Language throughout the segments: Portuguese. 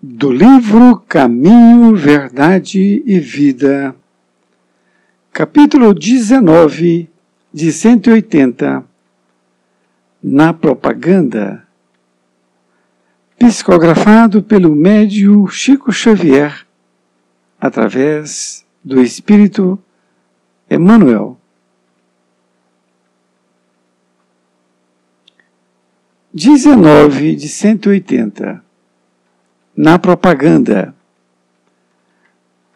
Do livro Caminho, Verdade e Vida, capítulo 19, de 180, Na Propaganda, psicografado pelo médium Chico Xavier, através do Espírito Emmanuel. 19 de 180. Na propaganda.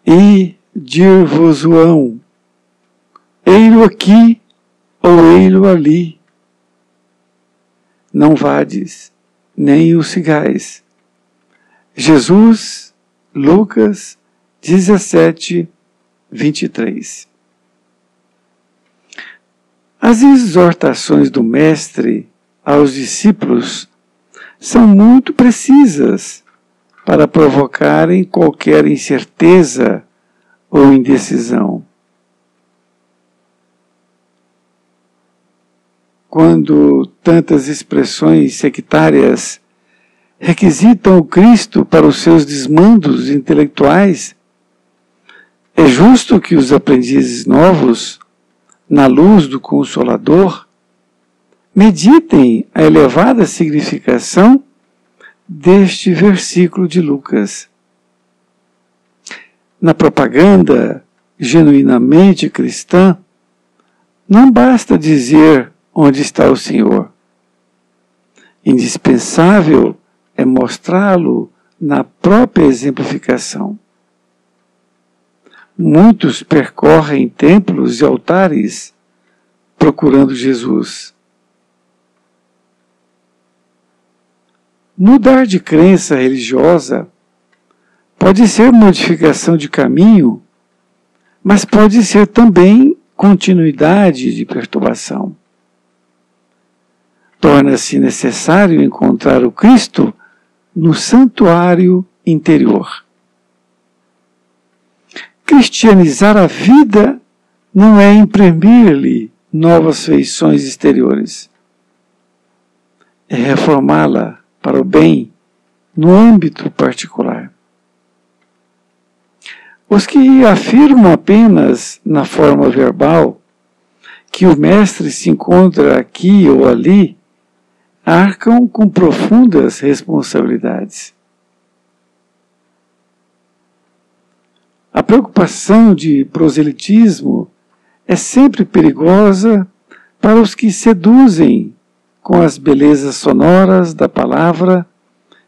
E dir-vos-ão, ei-lo aqui ou ei-lo ali. Não vades, nem o sigais. Jesus, Lucas 17, 23. As exortações do Mestre aos discípulos são muito precisas para provocarem qualquer incerteza ou indecisão. Quando tantas expressões sectárias requisitam o Cristo para os seus desmandos intelectuais, é justo que os aprendizes novos, na luz do Consolador, meditem a elevada significação deste versículo de Lucas. Na propaganda genuinamente cristã, não basta dizer onde está o Senhor. Indispensável é mostrá-lo na própria exemplificação. Muitos percorrem templos e altares procurando Jesus. Mudar de crença religiosa pode ser modificação de caminho, mas pode ser também continuidade de perturbação. Torna-se necessário encontrar o Cristo no santuário interior. Cristianizar a vida não é imprimir-lhe novas feições exteriores. É reformá-la para o bem no âmbito particular. Os que afirmam apenas na forma verbal que o Mestre se encontra aqui ou ali, arcam com profundas responsabilidades. A preocupação de proselitismo é sempre perigosa para os que seduzem com as belezas sonoras da palavra,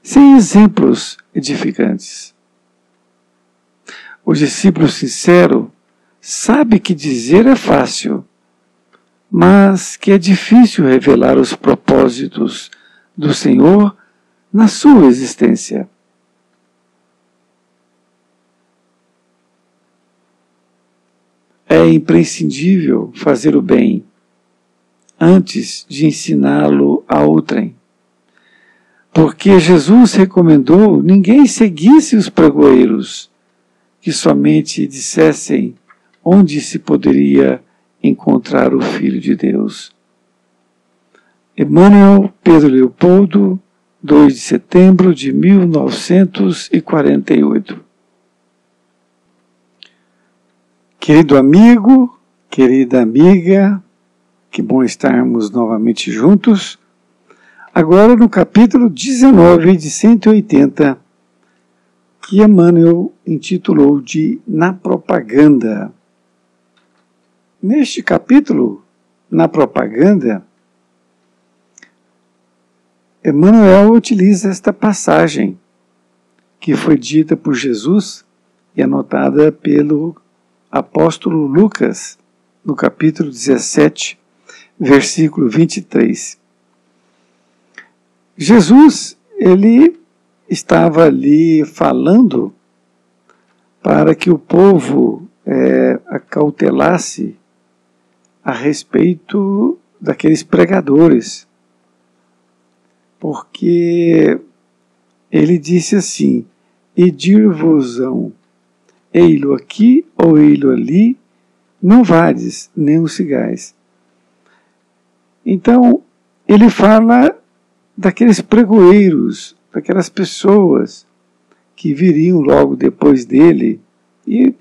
sem exemplos edificantes. O discípulo sincero sabe que dizer é fácil, mas que é difícil revelar os propósitos do Senhor na sua existência. É imprescindível fazer o bem antes de ensiná-lo a outrem. Porque Jesus recomendou ninguém seguisse os pregoeiros, que somente dissessem onde se poderia encontrar o Filho de Deus. Emmanuel Pedro Leopoldo, 2 de setembro de 1948. Querido amigo, querida amiga, que bom estarmos novamente juntos. Agora no capítulo 19 de 180, que Emmanuel intitulou de Na Propaganda. Neste capítulo, Na Propaganda, Emmanuel utiliza esta passagem que foi dita por Jesus e anotada pelo apóstolo Lucas, no capítulo 17, versículo 23. Jesus, ele estava ali falando para que o povo acautelasse a respeito daqueles pregadores, porque ele disse assim, e dir-vos-ão, ei-lo aqui ou ei-lo ali, não vades, nem o sigais. Então, ele fala daqueles pregoeiros, daquelas pessoas que viriam logo depois dele e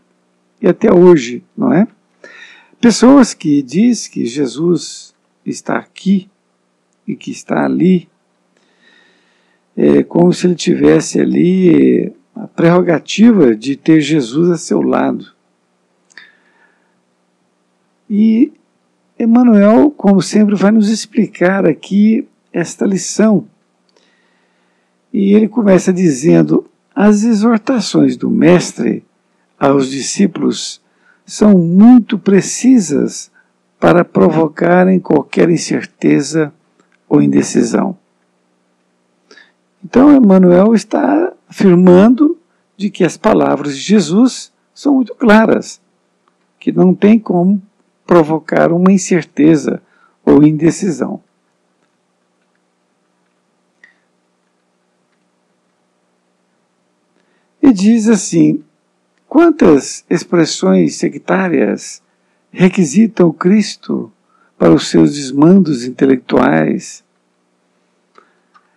até hoje, não é? Pessoas que diz que Jesus está aqui e que está ali, como se ele tivesse ali a prerrogativa de ter Jesus a seu lado. E Emmanuel, como sempre, vai nos explicar aqui esta lição. E ele começa dizendo: as exortações do Mestre aos discípulos são muito precisas para provocarem qualquer incerteza ou indecisão. Então, Emmanuel está afirmando de que as palavras de Jesus são muito claras, que não tem como provocar uma incerteza ou indecisão. E diz assim: quantas expressões sectárias requisitam Cristo para os seus desmandos intelectuais?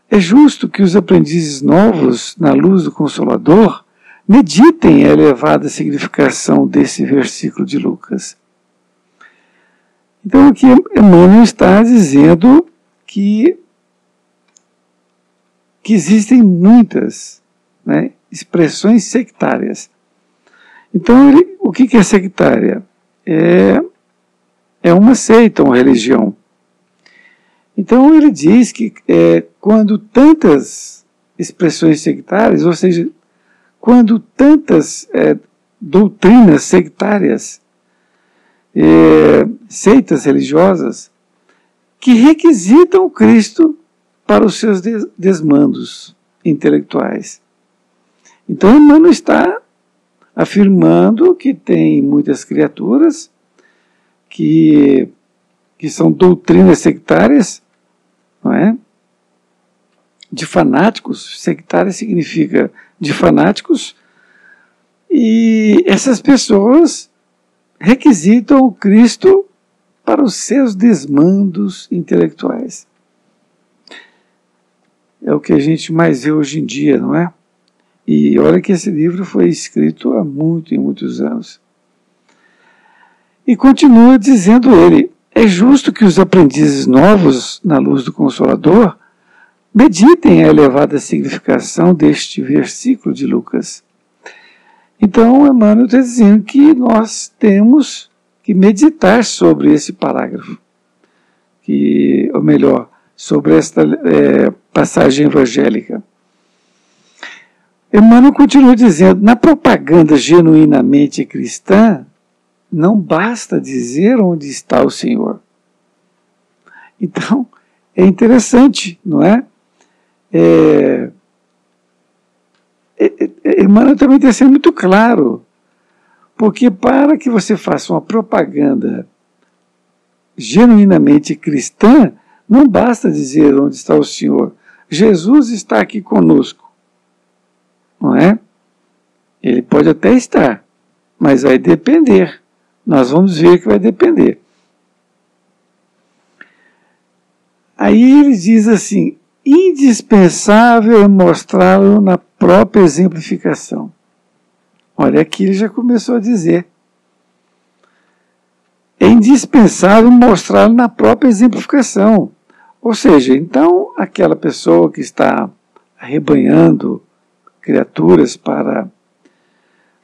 É justo que os aprendizes novos, na luz do Consolador, meditem a elevada significação desse versículo de Lucas. Então aqui Emmanuel está dizendo que existem muitas, né, expressões sectárias. Então, o que é sectária? É uma seita, uma religião. Então, ele diz que quando tantas expressões sectárias, ou seja, quando tantas doutrinas sectárias, seitas religiosas, que requisitam Cristo para os seus desmandos intelectuais. Então, Emmanuel está afirmando que tem muitas criaturas que são doutrinas sectárias, não é? De fanáticos. Sectária significa de fanáticos, e essas pessoas requisitam o Cristo para os seus desmandos intelectuais. É o que a gente mais vê hoje em dia, não é? E olha que esse livro foi escrito há muitos anos. E continua dizendo ele: é justo que os aprendizes novos, na luz do Consolador, meditem a elevada significação deste versículo de Lucas. Então, Emmanuel está dizendo que nós temos que meditar sobre esse parágrafo, ou melhor, sobre esta passagem evangélica. Emmanuel continua dizendo: na propaganda genuinamente cristã, não basta dizer onde está o Senhor. Então, é interessante, não é? Emmanuel também está sendo muito claro, porque para que você faça uma propaganda genuinamente cristã, não basta dizer onde está o Senhor. Jesus está aqui conosco, não é? Ele pode até estar, mas vai depender. Nós vamos ver que vai depender. Aí ele diz assim: indispensável é mostrá-lo na própria exemplificação. Olha, aqui ele já começou a dizer. É indispensável mostrá-lo na própria exemplificação. Ou seja, então aquela pessoa que está arrebanhando criaturas para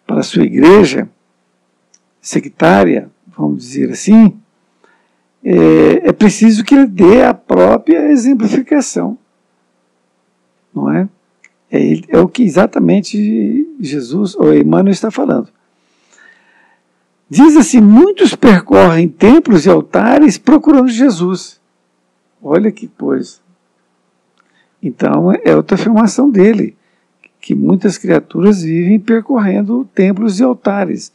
a sua igreja sectária, vamos dizer assim, é preciso que ele dê a própria exemplificação. Não é? É o que exatamente Jesus, ou Emmanuel, está falando. Diz assim: muitos percorrem templos e altares procurando Jesus. Olha que coisa. Então, é outra afirmação dele, que muitas criaturas vivem percorrendo templos e altares.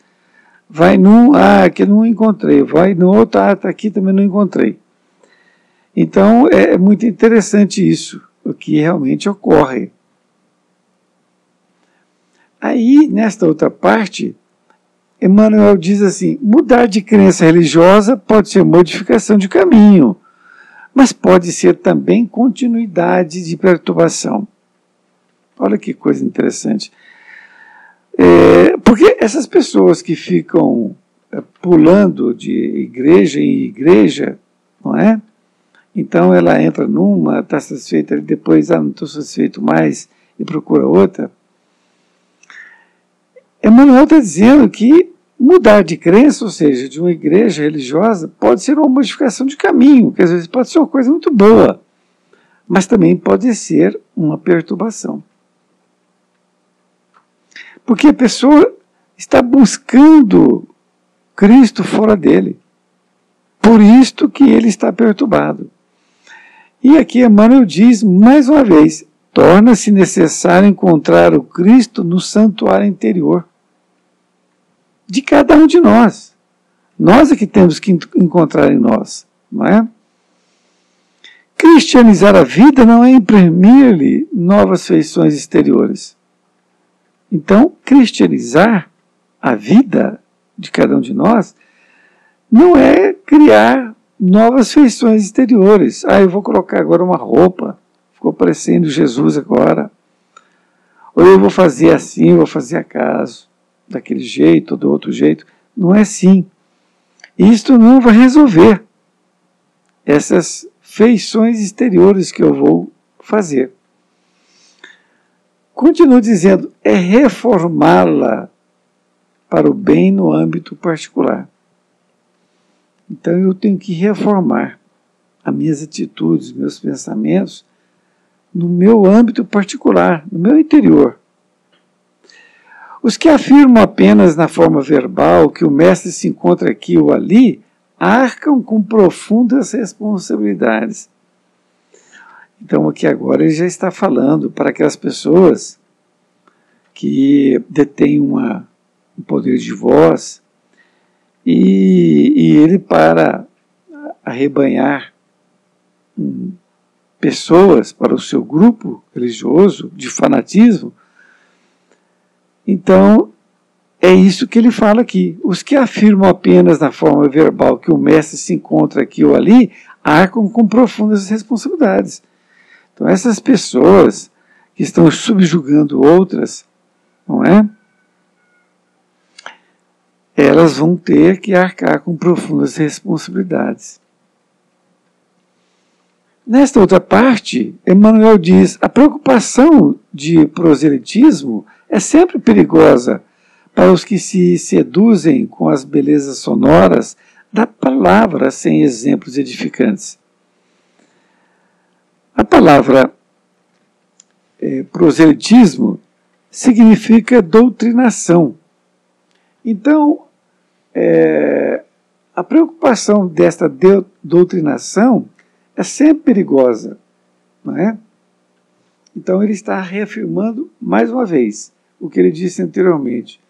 Vai num, aqui não encontrei. Vai no outro, aqui também não encontrei. Então, é muito interessante isso, o que realmente ocorre. Aí, nesta outra parte, Emmanuel diz assim: mudar de crença religiosa pode ser modificação de caminho, mas pode ser também continuidade de perturbação. Olha que coisa interessante. Porque essas pessoas que ficam pulando de igreja em igreja, não é? Então ela entra numa, está satisfeita, e depois não estou satisfeito mais e procura outra. Emmanuel está dizendo que mudar de crença, ou seja, de uma igreja religiosa, pode ser uma modificação de caminho, que às vezes pode ser uma coisa muito boa, mas também pode ser uma perturbação. Porque a pessoa está buscando Cristo fora dele. Por isto que ele está perturbado. E aqui Emmanuel diz, mais uma vez, torna-se necessário encontrar o Cristo no santuário interior de cada um de nós. Nós é que temos que encontrar em nós, não é? Cristianizar a vida não é imprimir-lhe novas feições exteriores. Então, cristianizar a vida de cada um de nós não é criar novas feições exteriores. Eu vou colocar agora uma roupa, ficou parecendo Jesus agora. Ou eu vou fazer assim, eu vou fazer acaso, daquele jeito ou do outro jeito. Não é assim. Isto não vai resolver essas feições exteriores que eu vou fazer. Continua dizendo, é reformá-la para o bem no âmbito particular. Então eu tenho que reformar as minhas atitudes, meus pensamentos, no meu âmbito particular, no meu interior. Os que afirmam apenas na forma verbal que o mestre se encontra aqui ou ali, arcam com profundas responsabilidades. Então aqui agora ele já está falando para aquelas pessoas que detêm um poder de voz e ele, para arrebanhar pessoas para o seu grupo religioso de fanatismo, então é isso que ele fala aqui. Os que afirmam apenas na forma verbal que o mestre se encontra aqui ou ali, arcam com profundas responsabilidades. Então essas pessoas que estão subjugando outras, não é? Elas vão ter que arcar com profundas responsabilidades. Nesta outra parte, Emmanuel diz, a preocupação de proselitismo é sempre perigosa para os que se seduzem com as belezas sonoras da palavra sem exemplos edificantes. A palavra proselitismo significa doutrinação. Então, a preocupação desta doutrinação é sempre perigosa, não é? Então ele está reafirmando mais uma vez o que ele disse anteriormente,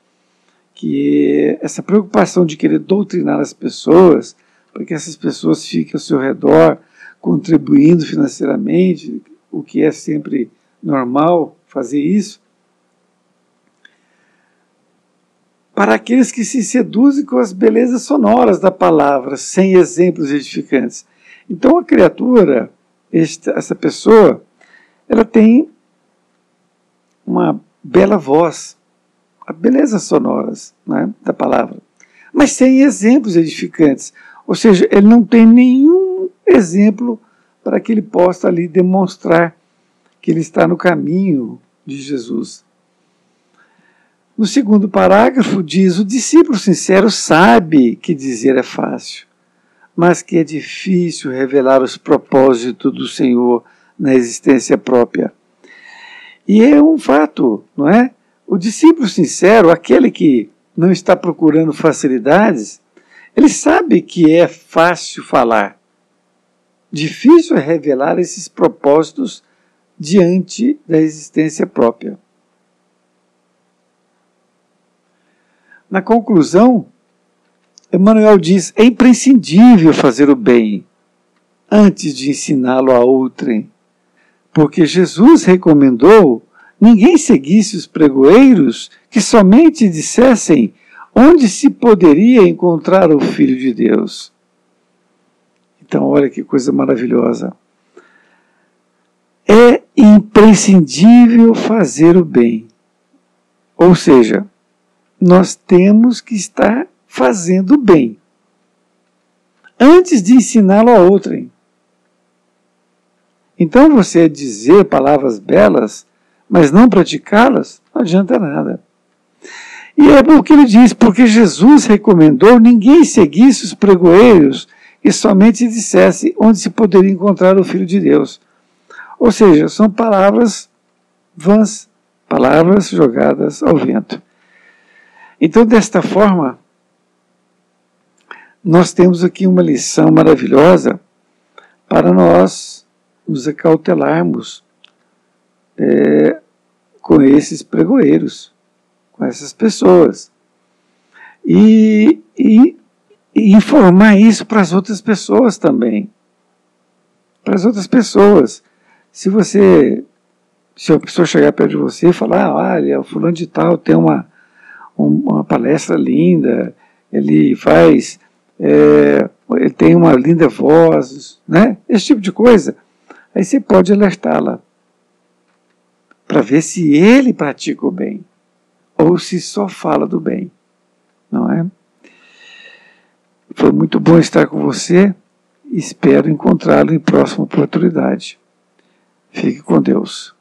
que essa preocupação de querer doutrinar as pessoas, para que essas pessoas fiquem ao seu redor, contribuindo financeiramente, o que é sempre normal fazer isso, para aqueles que se seduzem com as belezas sonoras da palavra, sem exemplos edificantes. Então a criatura, essa pessoa, ela tem uma bela voz, a belezas sonoras, né, da palavra, mas sem exemplos edificantes. Ou seja, ele não tem nenhum exemplo para que ele possa ali demonstrar que ele está no caminho de Jesus. No segundo parágrafo diz, o discípulo sincero sabe que dizer é fácil, mas que é difícil revelar os propósitos do Senhor na existência própria. E é um fato, não é? O discípulo sincero, aquele que não está procurando facilidades, ele sabe que é fácil falar. Difícil é revelar esses propósitos diante da existência própria. Na conclusão, Emmanuel diz, é imprescindível fazer o bem antes de ensiná-lo a outrem, porque Jesus recomendou ninguém seguisse os pregoeiros que somente dissessem onde se poderia encontrar o Filho de Deus. Então, olha que coisa maravilhosa. É imprescindível fazer o bem. Ou seja, nós temos que estar fazendo o bem antes de ensiná-lo a outrem. Então você dizer palavras belas, mas não praticá-las, não adianta nada. E é o que ele diz, porque Jesus recomendou ninguém seguisse os pregoeiros e somente dissesse onde se poderia encontrar o Filho de Deus. Ou seja, são palavras vãs, palavras jogadas ao vento. Então, desta forma, nós temos aqui uma lição maravilhosa para nós nos acautelarmos com esses pregoeiros, com essas pessoas. E informar isso para as outras pessoas também. Para as outras pessoas. Se a pessoa chegar perto de você e falar, olha, o fulano de tal tem uma palestra linda, ele faz, ele tem uma linda voz, né? Esse tipo de coisa. Aí você pode alertá-la para ver se ele pratica o bem ou se só fala do bem, não é? Foi muito bom estar com você. Espero encontrá-lo em próxima oportunidade. Fique com Deus.